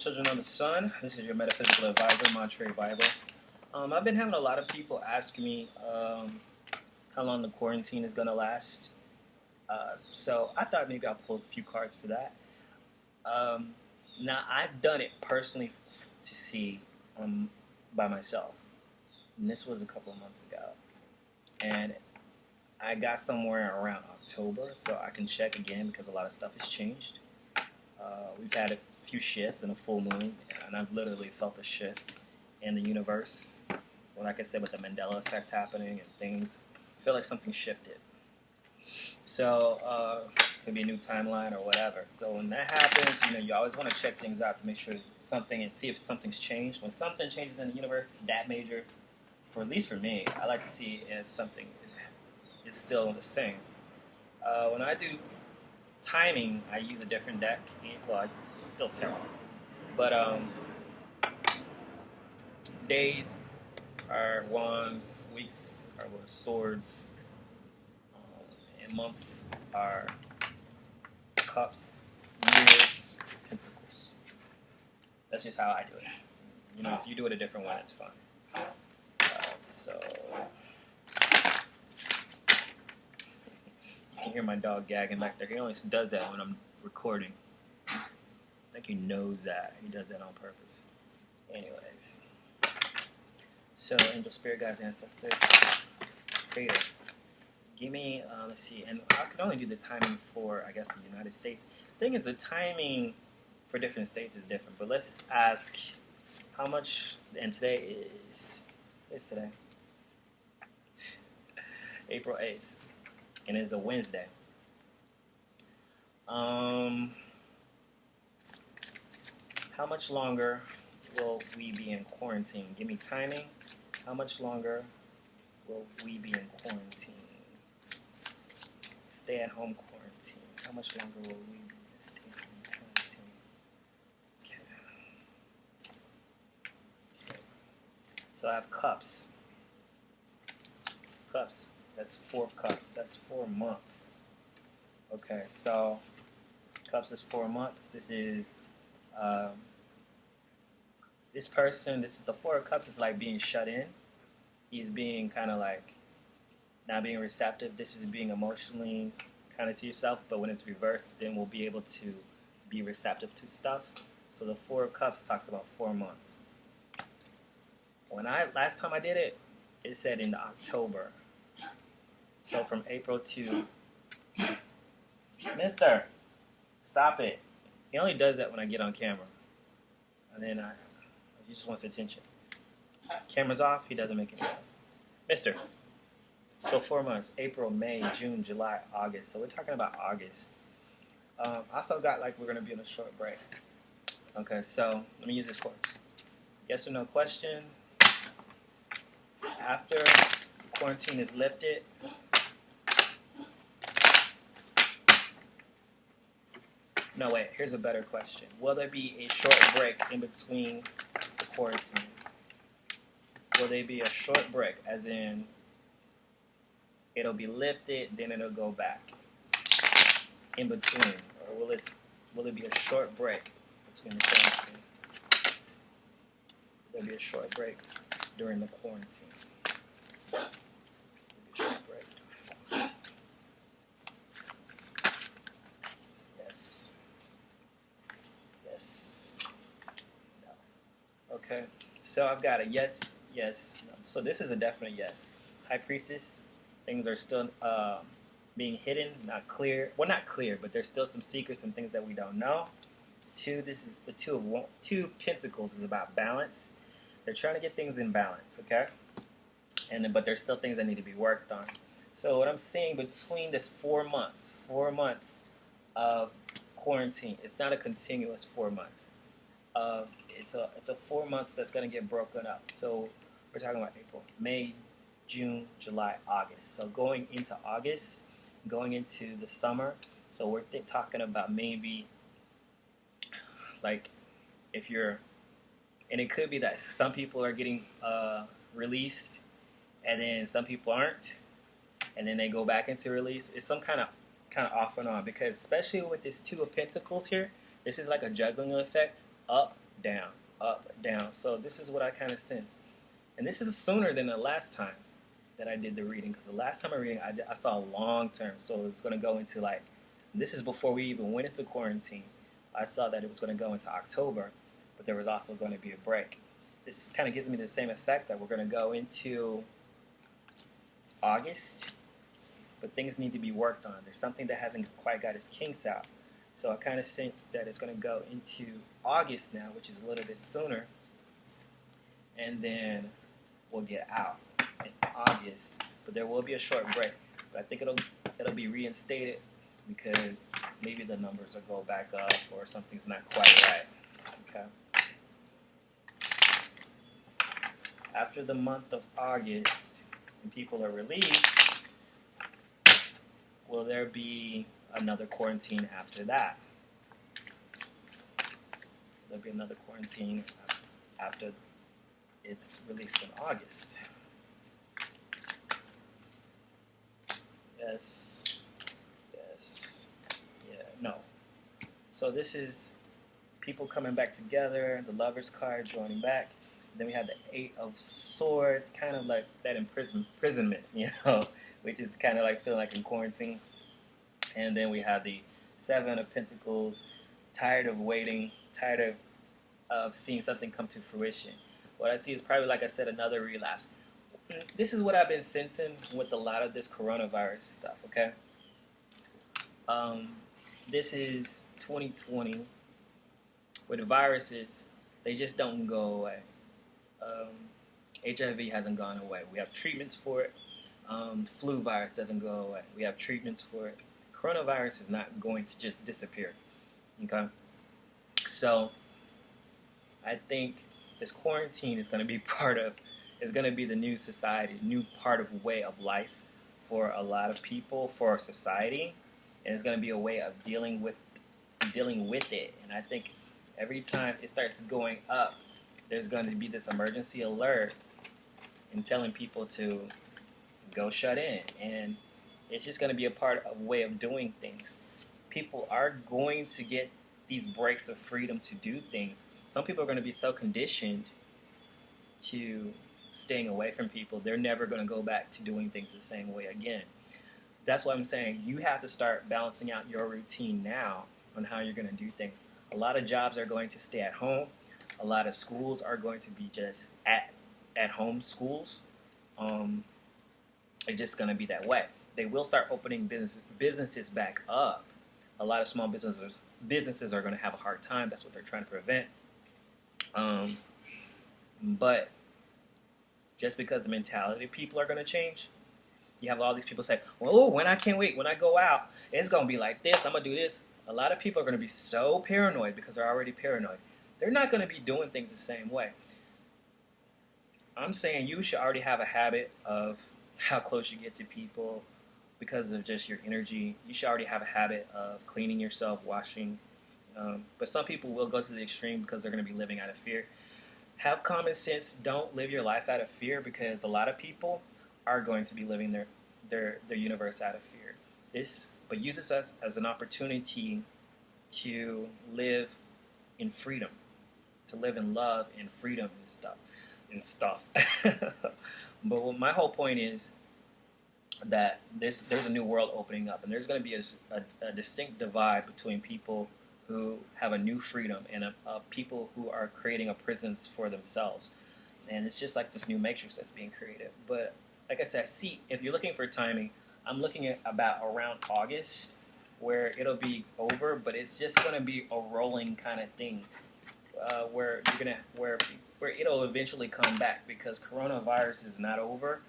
children of the sun. This is your metaphysical advisor, Monterey Bible. I've been having a lot of people ask me how long the quarantine is going to last. So I thought maybe I'll pull a few cards for that. Now, I've done it personally to see by myself. And this was a couple of months ago. And I got somewhere around October, so I can check again because a lot of stuff has changed. We've had a few shifts and a full moon, and I've literally felt a shift in the universe. Well, like I said, with the Mandela effect happening and things, I feel like something shifted. So, it could be a new timeline or whatever. So when that happens, you always want to check things out to make sure something and see if something's changed. When something changes in the universe that major, at least for me, I like to see if something is still the same. When I do timing, I use a different deck. Well, it's still tarot. But days are wands, weeks are swords, and months are cups, years, pentacles. That's just how I do it. If you do it a different way, it's fine. So you can hear my dog gagging back there. He only does that when I'm recording. I think he knows that. He does that on purpose. Anyways. So, angel, spirit guides, ancestors, creator. Give me, let's see, and I could only do the timing for, I guess, the United States. The thing is, the timing for different states is different. But let's ask how much, and today is today? April 8th. And it's a Wednesday. How much longer will we be in quarantine? Give me timing. How much longer will we be in quarantine? Stay at home quarantine. How much longer will we be stay at home quarantine? Okay. So I have cups. Cups. That's 4 of cups. That's 4 months. Okay, so cups is 4 months. This is this person. This is the 4 of cups. Is like being shut in. He's being kind of like not being receptive. This is being emotionally kind of to yourself. But when it's reversed, then we'll be able to be receptive to stuff. So the 4 of cups talks about 4 months. Last time I did it, it said in October. So from April to... Mister, stop it. He only does that when I get on camera. And then he just wants attention. Camera's off, he doesn't make any noise. Mister. So 4 months. April, May, June, July, August. So we're talking about August. I also got we're going to be on a short break. Okay, so let me use this course. Yes or no question. After quarantine is lifted, no, wait, here's a better question. Will there be a short break in between the quarantine? Will there be a short break, as in it'll be lifted, then it'll go back in between? Or will it be a short break between the quarantine? There'll be a short break during the quarantine. Yes. Yes. No. Okay. So I've got a yes, yes, no. So this is a definite yes. High Priestess, things are still being hidden, not clear. Well, not clear, but there's still some secrets and things that we don't know. 2, this is the 2 Pentacles is about balance. They're trying to get things in balance, okay? But there's still things that need to be worked on. So what I'm seeing between this 4 months of quarantine, it's not a continuous 4 months. It's a 4 months that's going to get broken up. So we're talking about April, May, June, July, August. So going into August, going into the summer. So we're talking about maybe if you're, and it could be that some people are getting released, and then some people aren't, and then they go back into release. It's some kind of off and on, because especially with this 2 of Pentacles here, this is like a juggling effect, up, down, up, down. So this is what I kind of sense. And this is sooner than the last time that I did the reading, because the last time I read, I saw long term. So it's going to go into like, this is before we even went into quarantine. I saw that it was going to go into October, but there was also going to be a break. This kind of gives me the same effect that we're going to go into August, but things need to be worked on. There's something that hasn't quite got its kinks out. So I kind of sense that it's going to go into August now, which is a little bit sooner, and then we'll get out in August. But there will be a short break. But I think it'll be reinstated because maybe the numbers will go back up or something's not quite right. Okay. After the month of August, when people are released, will there be another quarantine after that? There'll be another quarantine after it's released in August. Yes, yeah, no. So this is people coming back together, the Lover's card joining back. Then we have the Eight of Swords, kind of like that imprisonment, which is kind of like feeling like in quarantine. And then we have the Seven of Pentacles, tired of waiting, tired of seeing something come to fruition. What I see is probably, like I said, another relapse. This is what I've been sensing with a lot of this coronavirus stuff, okay? This is 2020. With viruses, they just don't go away. HIV hasn't gone away. We have treatments for it. The flu virus doesn't go away. We have treatments for it. Coronavirus is not going to just disappear. Okay? So, I think this quarantine is going to be going to be the new society, new part of way of life for a lot of people, for our society. And it's going to be a way of dealing with it. And I think every time it starts going up, there's going to be this emergency alert and telling people to go shut in. And it's just going to be a part of way of doing things. People are going to get these breaks of freedom to do things. Some people are going to be so conditioned to staying away from people, they're never going to go back to doing things the same way again. That's why I'm saying you have to start balancing out your routine now on how you're going to do things. A lot of jobs are going to stay at home. A lot of schools are going to be just at home schools. It's just going to be that way. They will start opening businesses back up. A lot of small businesses are going to have a hard time. That's what they're trying to prevent. But just because the mentality of people are going to change, you have all these people say, well, when I can't wait, when I go out, it's going to be like this, I'm going to do this. A lot of people are going to be so paranoid because they're already paranoid. They're not going to be doing things the same way. I'm saying you should already have a habit of how close you get to people because of just your energy. You should already have a habit of cleaning yourself, washing. But some people will go to the extreme because they're going to be living out of fear. Have common sense. Don't live your life out of fear because a lot of people are going to be living their universe out of fear. But use this as an opportunity to live in freedom, to live in love and freedom and stuff. But my whole point is that there's a new world opening up, and there's going to be a distinct divide between people who have a new freedom and people who are creating a prisons for themselves. And it's just like this new matrix that's being created. But like I said, see, if you're looking for timing, I'm looking at about around August where it'll be over, but it's just going to be a rolling kind of thing where it'll eventually come back because coronavirus is not over.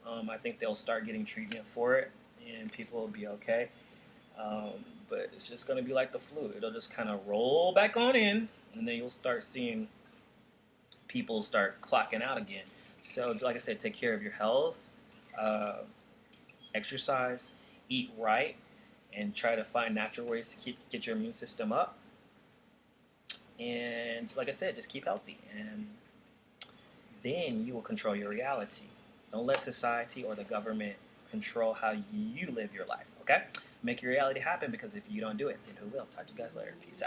I think they'll start getting treatment for it, and people will be okay. But it's just going to be like the flu. It'll just kind of roll back on in, and then you'll start seeing people start clocking out again. So, like I said, take care of your health, exercise, eat right, and try to find natural ways to get your immune system up. And like I said, just keep healthy, and then you will control your reality. Don't let society or the government control how you live your life, okay? Make your reality happen, because if you don't do it, then who will? Talk to you guys later. Peace out.